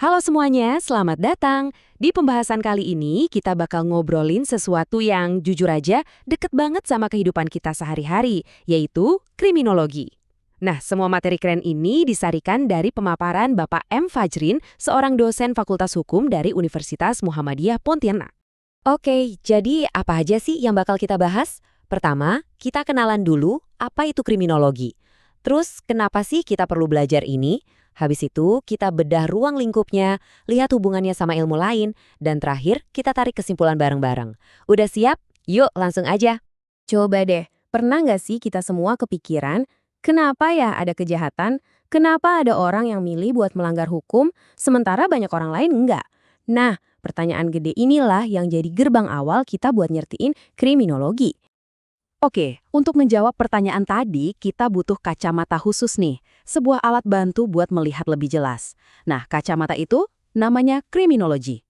Halo semuanya, selamat datang. Di pembahasan kali ini, kita bakal ngobrolin sesuatu yang jujur aja deket banget sama kehidupan kita sehari-hari, yaitu kriminologi. Nah, semua materi keren ini disarikan dari pemaparan Bapak M. Fajrin, seorang dosen Fakultas Hukum dari Universitas Muhammadiyah Pontianak. Oke, jadi apa aja sih yang bakal kita bahas? Pertama, kita kenalan dulu apa itu kriminologi. Terus, kenapa sih kita perlu belajar ini? Habis itu, kita bedah ruang lingkupnya, lihat hubungannya sama ilmu lain, dan terakhir, kita tarik kesimpulan bareng-bareng. Udah siap? Yuk, langsung aja. Coba deh, pernah nggak sih kita semua kepikiran, kenapa ya ada kejahatan? Kenapa ada orang yang milih buat melanggar hukum, sementara banyak orang lain enggak? Nah, pertanyaan gede inilah yang jadi gerbang awal kita buat nyertiin kriminologi. Oke, untuk menjawab pertanyaan tadi, kita butuh kacamata khusus nih. Sebuah alat bantu buat melihat lebih jelas. Nah, kacamata itu namanya kriminologi.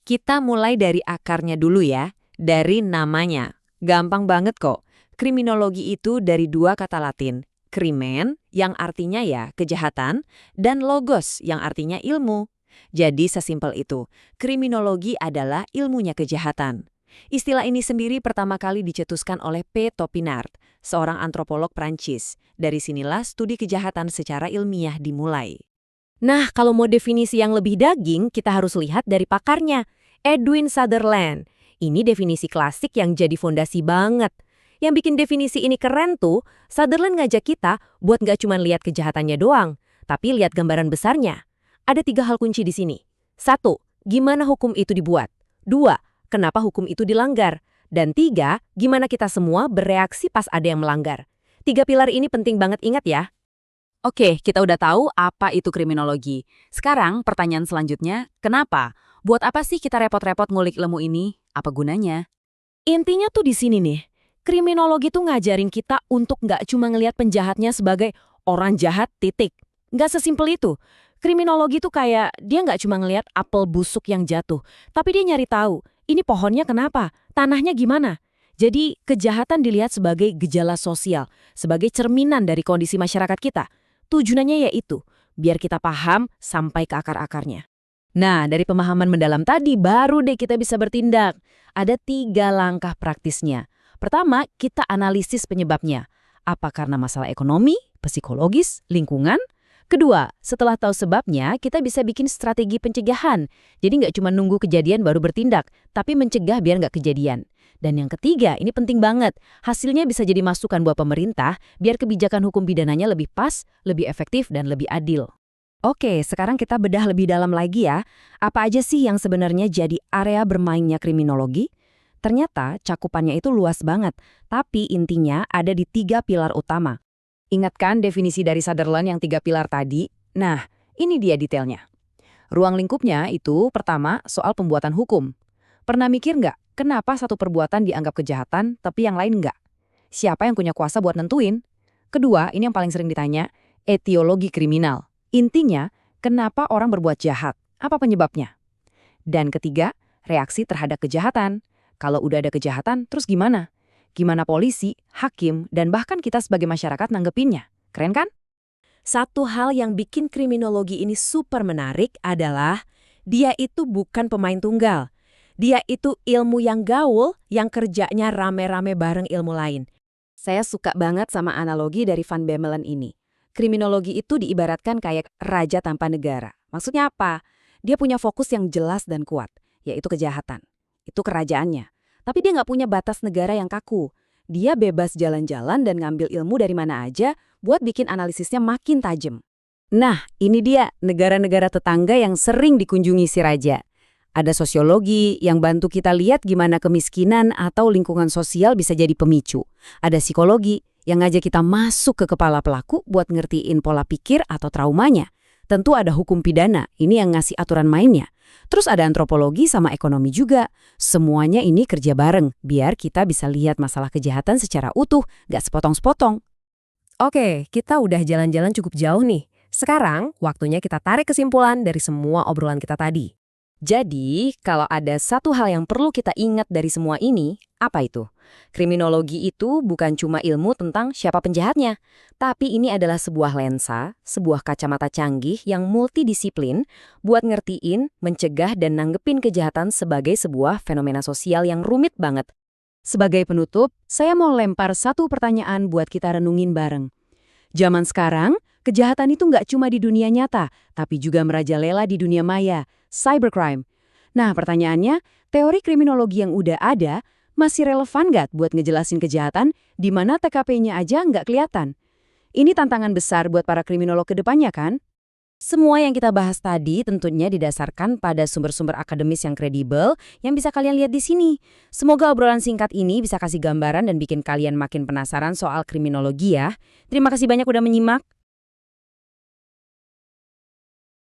Kita mulai dari akarnya dulu ya, dari namanya. Gampang banget kok. Kriminologi itu dari dua kata Latin, krimen, yang artinya ya kejahatan, dan logos, yang artinya ilmu. Jadi sesimpel itu, kriminologi adalah ilmunya kejahatan. Istilah ini sendiri pertama kali dicetuskan oleh P. Topinard, seorang antropolog Prancis. Dari sinilah studi kejahatan secara ilmiah dimulai. Nah, kalau mau definisi yang lebih daging, kita harus lihat dari pakarnya, Edwin Sutherland. Ini definisi klasik yang jadi fondasi banget. Yang bikin definisi ini keren tuh, Sutherland ngajak kita buat nggak cuma lihat kejahatannya doang, tapi lihat gambaran besarnya. Ada 3 hal kunci di sini. 1. Gimana hukum itu dibuat? 2. Kenapa hukum itu dilanggar? Dan 3, gimana kita semua bereaksi pas ada yang melanggar? 3 pilar ini penting banget ingat ya. Oke, kita udah tahu apa itu kriminologi. Sekarang pertanyaan selanjutnya, kenapa? Buat apa sih kita repot-repot ngulik ilmu ini? Apa gunanya? Intinya tuh di sini nih. Kriminologi tuh ngajarin kita untuk nggak cuma ngelihat penjahatnya sebagai orang jahat, titik. Nggak sesimpel itu. Kriminologi tuh kayak dia nggak cuma ngelihat apel busuk yang jatuh, tapi dia nyari tahu, ini pohonnya kenapa? Tanahnya gimana? Jadi, kejahatan dilihat sebagai gejala sosial, sebagai cerminan dari kondisi masyarakat kita. Tujuannya yaitu, biar kita paham sampai ke akar-akarnya. Nah, dari pemahaman mendalam tadi, baru deh kita bisa bertindak. Ada 3 langkah praktisnya. Pertama, kita analisis penyebabnya. Apa karena masalah ekonomi, psikologis, lingkungan? Kedua, setelah tahu sebabnya, kita bisa bikin strategi pencegahan. Jadi nggak cuma nunggu kejadian baru bertindak, tapi mencegah biar nggak kejadian. Dan yang ketiga, ini penting banget. Hasilnya bisa jadi masukan buat pemerintah, biar kebijakan hukum pidananya lebih pas, lebih efektif, dan lebih adil. Oke, sekarang kita bedah lebih dalam lagi ya. Apa aja sih yang sebenarnya jadi area bermainnya kriminologi? Ternyata cakupannya itu luas banget, tapi intinya ada di 3 pilar utama. Ingatkan definisi dari Sutherland yang 3 pilar tadi? Nah, ini dia detailnya. Ruang lingkupnya itu pertama soal pembuatan hukum. Pernah mikir nggak kenapa satu perbuatan dianggap kejahatan tapi yang lain nggak? Siapa yang punya kuasa buat nentuin? Kedua, ini yang paling sering ditanya, etiologi kriminal. Intinya, kenapa orang berbuat jahat? Apa penyebabnya? Dan ketiga, reaksi terhadap kejahatan. Kalau udah ada kejahatan, terus gimana? Gimana polisi, hakim, dan bahkan kita sebagai masyarakat nanggepinnya. Keren kan? Satu hal yang bikin kriminologi ini super menarik adalah dia itu bukan pemain tunggal. Dia itu ilmu yang gaul yang kerjanya rame-rame bareng ilmu lain. Saya suka banget sama analogi dari Van Bemmelen ini. Kriminologi itu diibaratkan kayak raja tanpa negara. Maksudnya apa? Dia punya fokus yang jelas dan kuat, yaitu kejahatan. Itu kerajaannya. Tapi dia nggak punya batas negara yang kaku. Dia bebas jalan-jalan dan ngambil ilmu dari mana aja buat bikin analisisnya makin tajam. Nah, ini dia negara-negara tetangga yang sering dikunjungi si raja. Ada sosiologi yang bantu kita lihat gimana kemiskinan atau lingkungan sosial bisa jadi pemicu. Ada psikologi yang ngajak kita masuk ke kepala pelaku buat ngertiin pola pikir atau traumanya. Tentu ada hukum pidana, ini yang ngasih aturan mainnya. Terus ada antropologi sama ekonomi juga. Semuanya ini kerja bareng, biar kita bisa lihat masalah kejahatan secara utuh, gak sepotong-sepotong. Oke, kita udah jalan-jalan cukup jauh nih. Sekarang, waktunya kita tarik kesimpulan dari semua obrolan kita tadi. Jadi, kalau ada satu hal yang perlu kita ingat dari semua ini, apa itu? Kriminologi itu bukan cuma ilmu tentang siapa penjahatnya, tapi ini adalah sebuah lensa, sebuah kacamata canggih yang multidisiplin buat ngertiin, mencegah, dan nanggepin kejahatan sebagai sebuah fenomena sosial yang rumit banget. Sebagai penutup, saya mau lempar satu pertanyaan buat kita renungin bareng. Zaman sekarang, kejahatan itu nggak cuma di dunia nyata, tapi juga merajalela di dunia maya, cybercrime. Nah, pertanyaannya, teori kriminologi yang udah ada masih relevan nggak buat ngejelasin kejahatan di mana TKP-nya aja nggak kelihatan? Ini tantangan besar buat para kriminolog ke depannya kan? Semua yang kita bahas tadi tentunya didasarkan pada sumber-sumber akademis yang kredibel yang bisa kalian lihat di sini. Semoga obrolan singkat ini bisa kasih gambaran dan bikin kalian makin penasaran soal kriminologi ya. Terima kasih banyak udah menyimak.